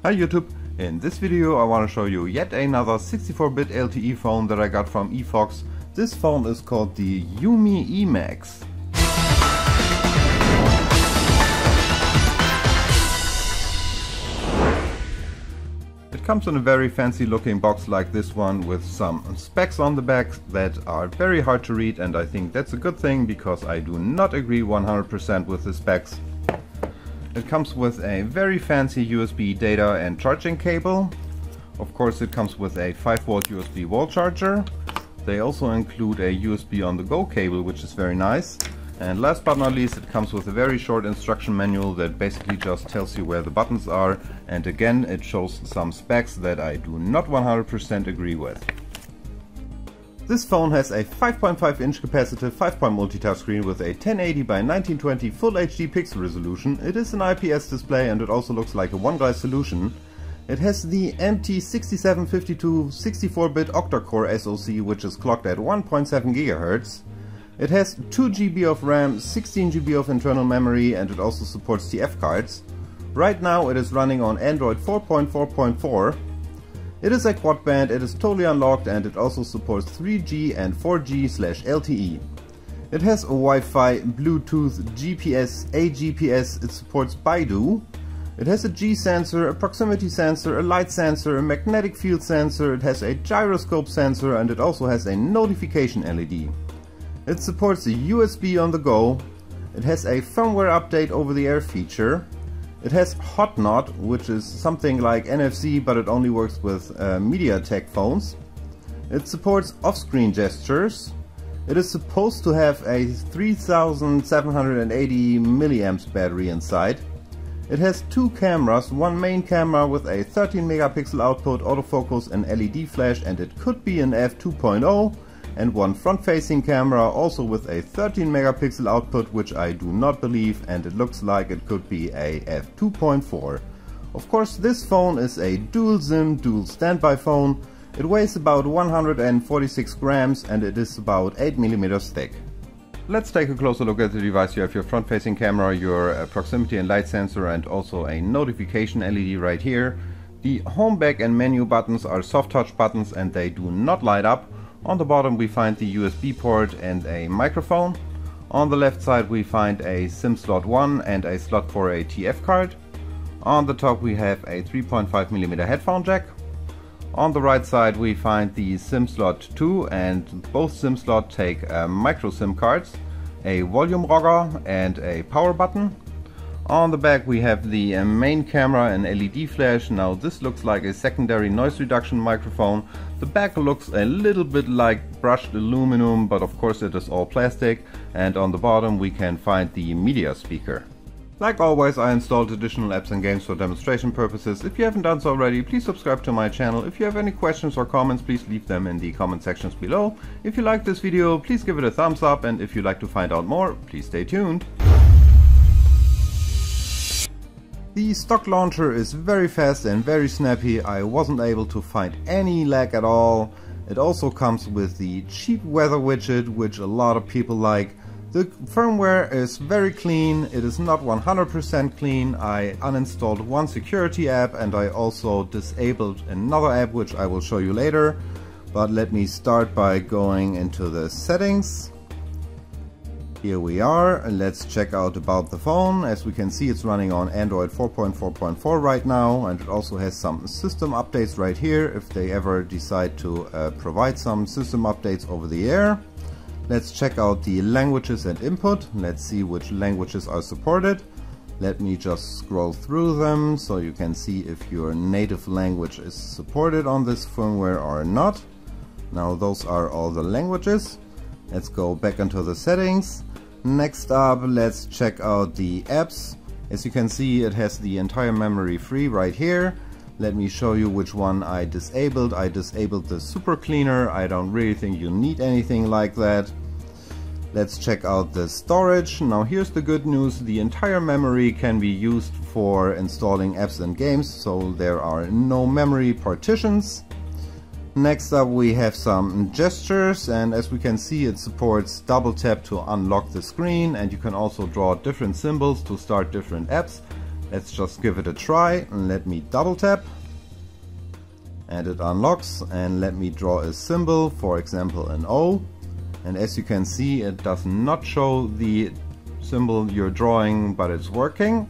Hi YouTube! In this video I want to show you yet another 64-bit LTE phone that I got from eFox. This phone is called the Umi eMax. It comes in a very fancy looking box like this one with some specs on the back that are very hard to read, and I think that's a good thing because I do not agree 100% with the specs. It comes with a very fancy USB data and charging cable. Of course it comes with a 5V USB wall charger. They also include a USB on the go cable, which is very nice. And last but not least, it comes with a very short instruction manual that basically just tells you where the buttons are, and again it shows some specs that I do not 100% agree with. This phone has a 5.5-inch capacitive 5-point multi-touchscreen with a 1080 by 1920 Full HD pixel resolution. It is an IPS display and it also looks like a one-glass solution. It has the MT6752 64-bit Octa-Core SOC, which is clocked at 1.7 GHz. It has 2 GB of RAM, 16 GB of internal memory, and it also supports TF cards. Right now it is running on Android 4.4.4. It is a Quadband, it is totally unlocked, and it also supports 3G and 4G/LTE. It has a Wi-Fi, Bluetooth, GPS, AGPS, it supports Baidu. It has a G sensor, a proximity sensor, a light sensor, a magnetic field sensor, it has a gyroscope sensor, and it also has a notification LED. It supports a USB on the go. It has a firmware update over the air feature. It has HotNot, which is something like NFC, but it only works with MediaTek phones. It supports off-screen gestures. It is supposed to have a 3780 mAh battery inside. It has two cameras, one main camera with a 13 megapixel output, autofocus and LED flash, and it could be an f2.0, and one front-facing camera also with a 13 megapixel output, which I do not believe, and it looks like it could be a f2.4. Of course this phone is a dual SIM, dual standby phone. It weighs about 146 grams and it is about 8 mm thick. Let's take a closer look at the device. You have your front-facing camera, your proximity and light sensor, and also a notification LED right here. The home, back and menu buttons are soft touch buttons and they do not light up. On the bottom we find the USB port and a microphone. On the left side we find a SIM slot 1 and a slot for a TF card. On the top we have a 3.5mm headphone jack. On the right side we find the SIM slot 2, and both SIM slots take micro SIM cards, a volume rocker and a power button. On the back we have the main camera and LED flash. Now this looks like a secondary noise reduction microphone. The back looks a little bit like brushed aluminum, but of course it is all plastic. And on the bottom we can find the media speaker. Like always, I installed additional apps and games for demonstration purposes. If you haven't done so already, please subscribe to my channel. If you have any questions or comments, please leave them in the comment sections below. If you liked this video, please give it a thumbs up, and if you'd like to find out more, please stay tuned. The stock launcher is very fast and very snappy. I wasn't able to find any lag at all. It also comes with the cheap weather widget, which a lot of people like. The firmware is very clean. It is not 100% clean. I uninstalled one security app and I also disabled another app, which I will show you later. But let me start by going into the settings. Here we are, and let's check out about the phone. As we can see, it's running on Android 4.4.4 right now, and it also has some system updates right here if they ever decide to provide some system updates over the air. Let's check out the languages and input. Let's see which languages are supported. Let me just scroll through them so you can see if your native language is supported on this firmware or not. Now those are all the languages. Let's go back into the settings. Next up, let's check out the apps. As you can see, it has the entire memory free right here. Let me show you which one I disabled. I disabled the super cleaner. I don't really think you need anything like that. Let's check out the storage. Now here's the good news. The entire memory can be used for installing apps and games, so there are no memory partitions. Next up we have some gestures, and as we can see it supports double tap to unlock the screen, and you can also draw different symbols to start different apps. Let's just give it a try and let me double tap. And it unlocks, and let me draw a symbol, for example an O. And as you can see, it does not show the symbol you're drawing, but it's working.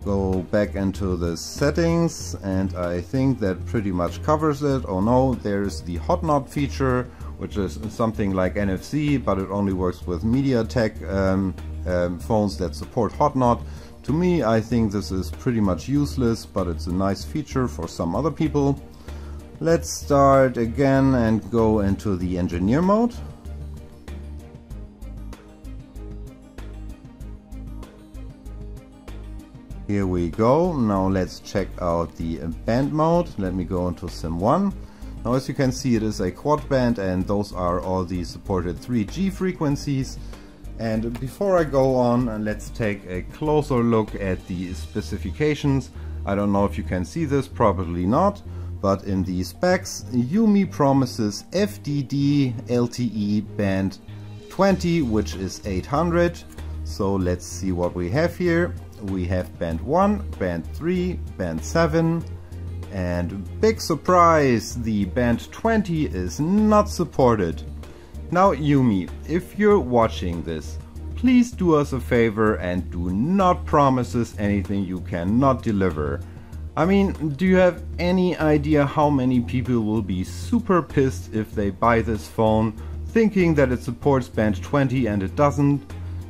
Go back into the settings, and I think that pretty much covers it. Oh no, there's the hot knot feature, which is something like NFC, but it only works with MediaTek phones that support hot knot. To me, I think this is pretty much useless, but it's a nice feature for some other people. Let's start again and go into the engineer mode. Here we go. Now let's check out the band mode. Let me go into Sim 1. Now as you can see, it is a quad band, and those are all the supported 3G frequencies. And before I go on, let's take a closer look at the specifications. I don't know if you can see this, probably not, but in the specs, Umi promises FDD-LTE band 20, which is 800. So let's see what we have here. We have band 1, band 3, band 7, and big surprise, the band 20 is not supported. Now Umi, if you're watching this, please do us a favor and do not promise us anything you cannot deliver. I mean, do you have any idea how many people will be super pissed if they buy this phone thinking that it supports band 20 and it doesn't?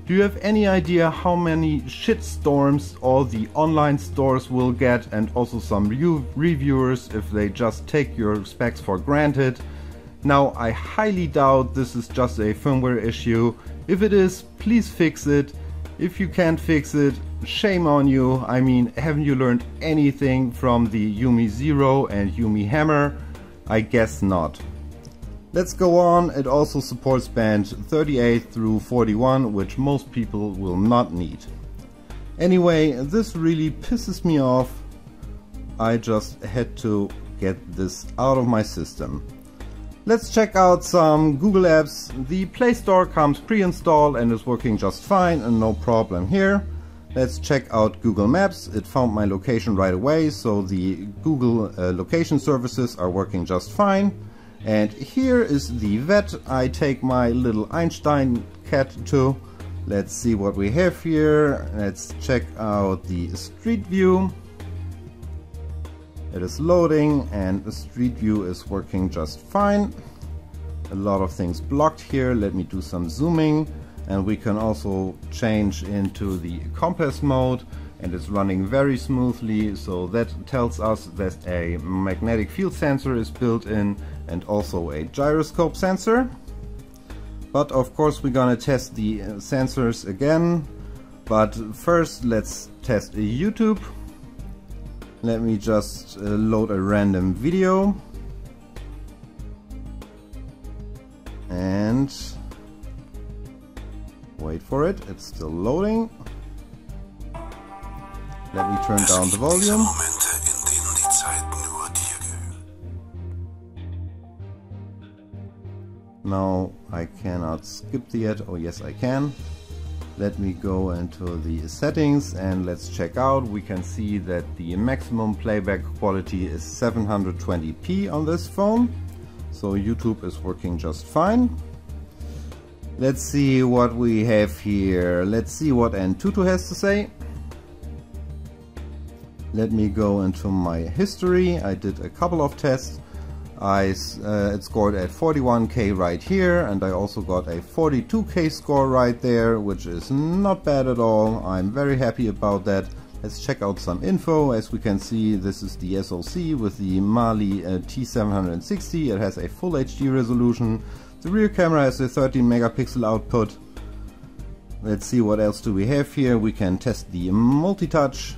Do you have any idea how many shitstorms all the online stores will get, and also some reviewers if they just take your specs for granted? Now, I highly doubt this is just a firmware issue. If it is, please fix it. If you can't fix it, shame on you. I mean, haven't you learned anything from the Umi Zero and Umi Hammer? I guess not. Let's go on. It also supports band 38 through 41, which most people will not need. Anyway, this really pisses me off. I just had to get this out of my system. Let's check out some Google apps. The Play Store comes pre-installed and is working just fine, and no problem here. Let's check out Google Maps. It found my location right away, so the Google location services are working just fine. And here is the vet I take my little Einstein cat to. Let's see what we have here. Let's check out the Street View. It is loading, and the Street View is working just fine. A lot of things blocked here. Let me do some zooming, and we can also change into the compass mode, and it's running very smoothly. So that tells us that a magnetic field sensor is built in, and also a gyroscope sensor. But of course we're gonna test the sensors again. But first let's test YouTube. Let me just load a random video. And wait for it, it's still loading. Let me turn down the volume. Now I cannot skip the ad. Oh yes, I can. Let me go into the settings and let's check out. We can see that the maximum playback quality is 720p on this phone. So YouTube is working just fine. Let's see what we have here. Let's see what Antutu has to say. Let me go into my history. I did a couple of tests. It scored at 41k right here, and I also got a 42k score right there, which is not bad at all. I'm very happy about that. Let's check out some info. As we can see, this is the SoC with the Mali T760. It has a full HD resolution. The rear camera has a 13 megapixel output. Let's see what else do we have here. We can test the multi-touch,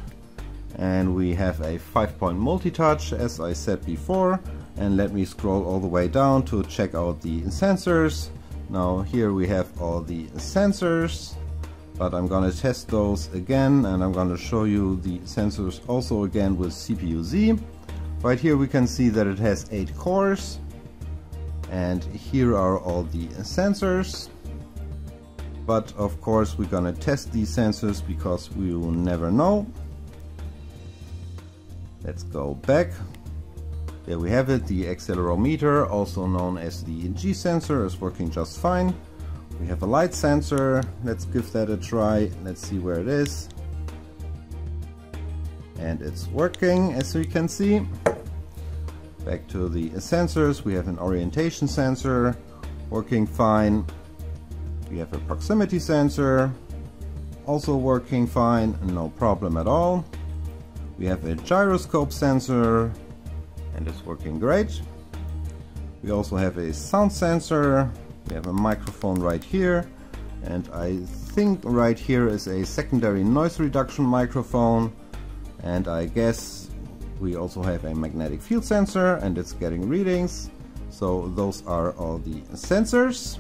and we have a 5-point multi-touch as I said before. And let me scroll all the way down to check out the sensors. Now here we have all the sensors, but I'm gonna test those again, and I'm gonna show you the sensors also again with CPU-Z. Right here we can see that it has 8 cores, and here are all the sensors. but of course we're gonna test these sensors because we will never know. Let's go back. There we have it, the accelerometer, also known as the G sensor, is working just fine. We have a light sensor, let's give that a try, let's see where it is. And it's working, as we can see. Back to the sensors, we have an orientation sensor, working fine. We have a proximity sensor, also working fine, no problem at all. We have a gyroscope sensor, and it's working great. We also have a sound sensor, we have a microphone right here, and I think right here is a secondary noise reduction microphone, and I guess we also have a magnetic field sensor and it's getting readings. So those are all the sensors.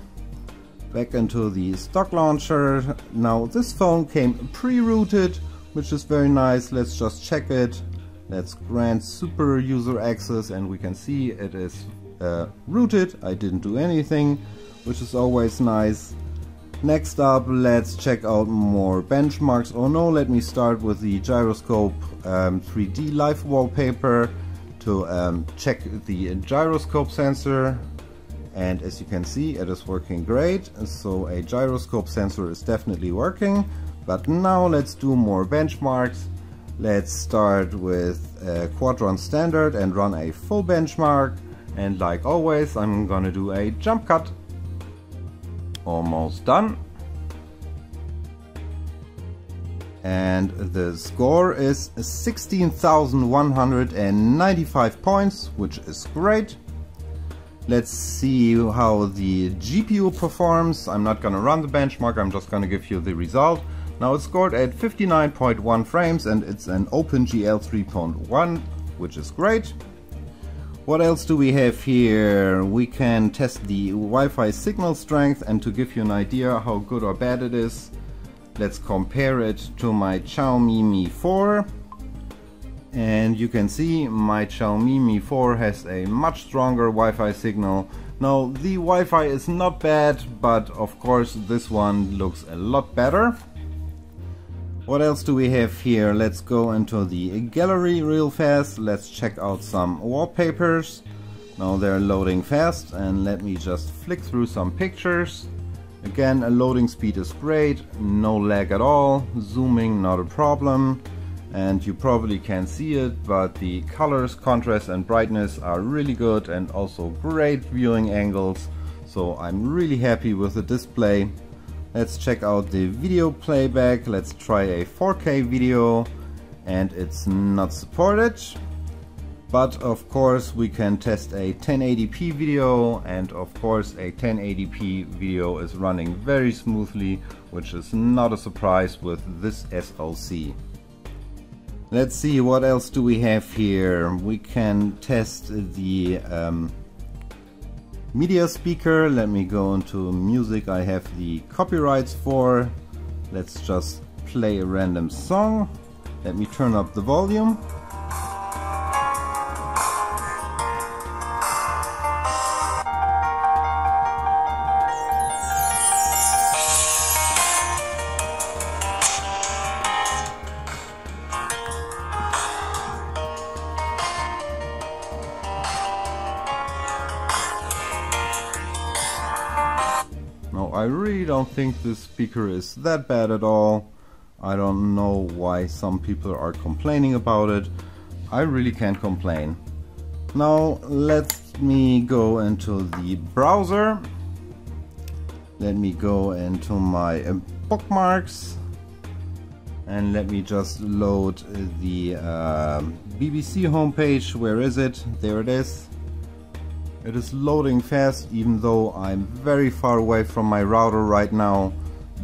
Back into the stock launcher. Now this phone came pre-rooted, which is very nice. Let's just check it. Let's grant super user access and we can see it is rooted. I didn't do anything, which is always nice. Next up, let's check out more benchmarks. Oh no, let me start with the gyroscope 3D live wallpaper to check the gyroscope sensor. And as you can see, it is working great. So a gyroscope sensor is definitely working. But now let's do more benchmarks. Let's start with Quadron standard and run a full benchmark. And like always, I'm gonna do a jump cut. Almost done. And the score is 16,195 points, which is great. Let's see how the GPU performs. I'm not gonna run the benchmark, I'm just gonna give you the result. Now it's scored at 59.1 frames and it's an OpenGL 3.1, which is great. What else do we have here? We can test the Wi-Fi signal strength, and to give you an idea how good or bad it is, let's compare it to my Xiaomi Mi 4. And you can see my Xiaomi Mi 4 has a much stronger Wi-Fi signal. Now the Wi-Fi is not bad, but of course this one looks a lot better. What else do we have here? Let's go into the gallery real fast. Let's check out some wallpapers. Now they're loading fast, and let me just flick through some pictures. Again, a loading speed is great, no lag at all, zooming not a problem. And you probably can't see it, but the colors, contrast and brightness are really good and also great viewing angles. So I'm really happy with the display. Let's check out the video playback. Let's try a 4K video, and it's not supported. But of course we can test a 1080p video, and of course a 1080p video is running very smoothly, which is not a surprise with this SoC. Let's see, what else do we have here? We can test the media speaker. Let me go into music I have the copyrights for. Let's just play a random song. Let me turn up the volume. I really don't think this speaker is that bad at all. I don't know why some people are complaining about it. I really can't complain. Now let me go into the browser. Let me go into my bookmarks and let me just load the BBC homepage. Where is it? There it is. It is loading fast, even though I'm very far away from my router right now.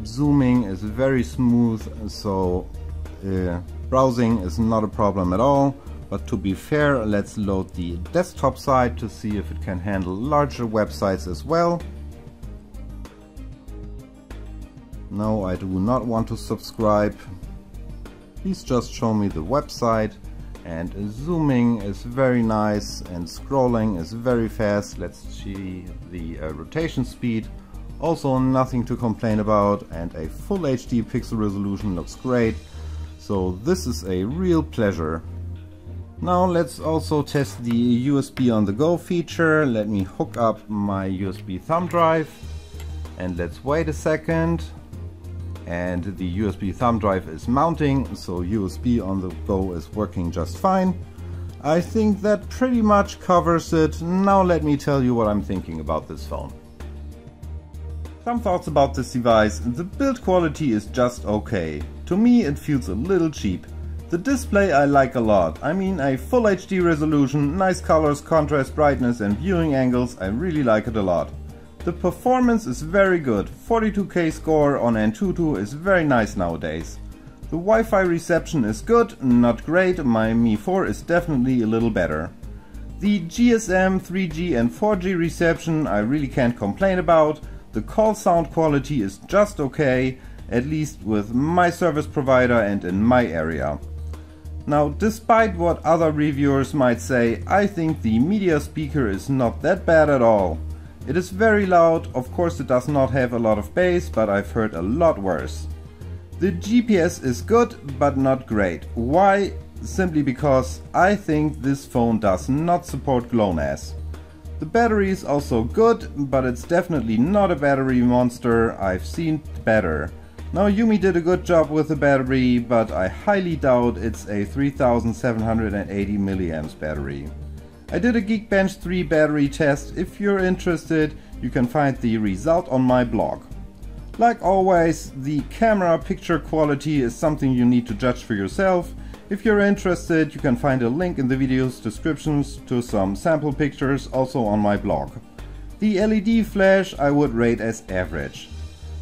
Zooming is very smooth, so browsing is not a problem at all. But to be fair, let's load the desktop side to see if it can handle larger websites as well. No, I do not want to subscribe. Please just show me the website. And zooming is very nice and scrolling is very fast. Let's see the rotation speed. Also nothing to complain about, and a full HD pixel resolution looks great, so this is a real pleasure. Now let's also test the USB on the go feature. Let me hook up my USB thumb drive and let's wait a second. And the USB thumb drive is mounting, so USB on the go is working just fine. I think that pretty much covers it. Now let me tell you what I'm thinking about this phone. Some thoughts about this device. The build quality is just okay. To me it feels a little cheap. The display I like a lot. I mean, a full HD resolution, nice colors, contrast, brightness and viewing angles, I really like it a lot. The performance is very good. 42K score on Antutu is very nice nowadays. The Wi-Fi reception is good, not great. My Mi 4 is definitely a little better. The GSM, 3G and 4G reception I really can't complain about. The call sound quality is just okay, at least with my service provider and in my area. Now, despite what other reviewers might say, I think the media speaker is not that bad at all. It is very loud, of course it does not have a lot of bass, but I've heard a lot worse. The GPS is good, but not great. Why? Simply because I think this phone does not support GLONASS. The battery is also good, but it's definitely not a battery monster. I've seen better. Now Umi did a good job with the battery, but I highly doubt it's a 3780 mAh battery. I did a Geekbench 3 battery test. If you're interested, you can find the result on my blog. Like always, the camera picture quality is something you need to judge for yourself. If you're interested, you can find a link in the video's descriptions to some sample pictures also on my blog. The LED flash I would rate as average.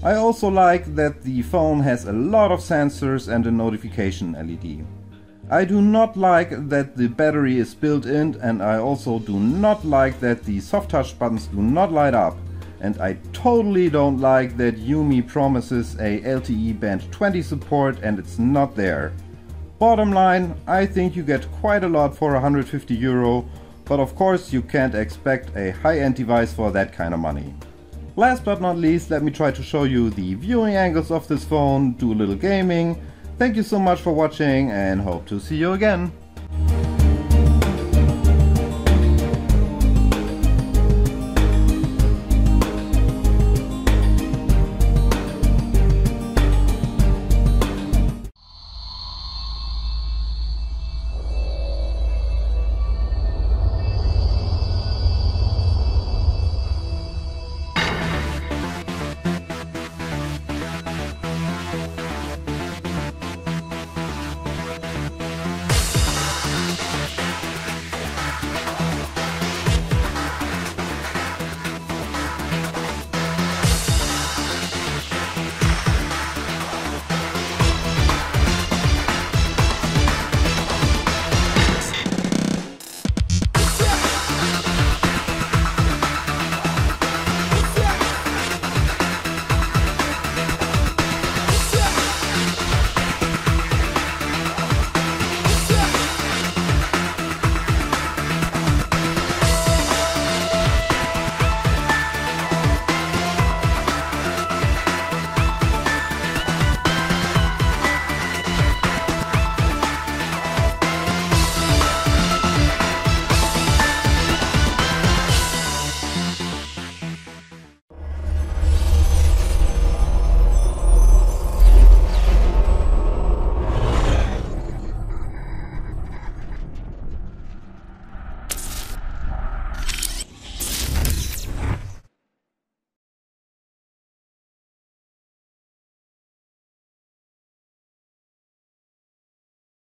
I also like that the phone has a lot of sensors and a notification LED. I do not like that the battery is built in, and I also do not like that the soft touch buttons do not light up. And I totally don't like that Umi promises a LTE band 20 support and it's not there. Bottom line, I think you get quite a lot for 150 euro, but of course you can't expect a high-end device for that kind of money. Last but not least, let me try to show you the viewing angles of this phone, do a little gaming. Thank you so much for watching and hope to see you again.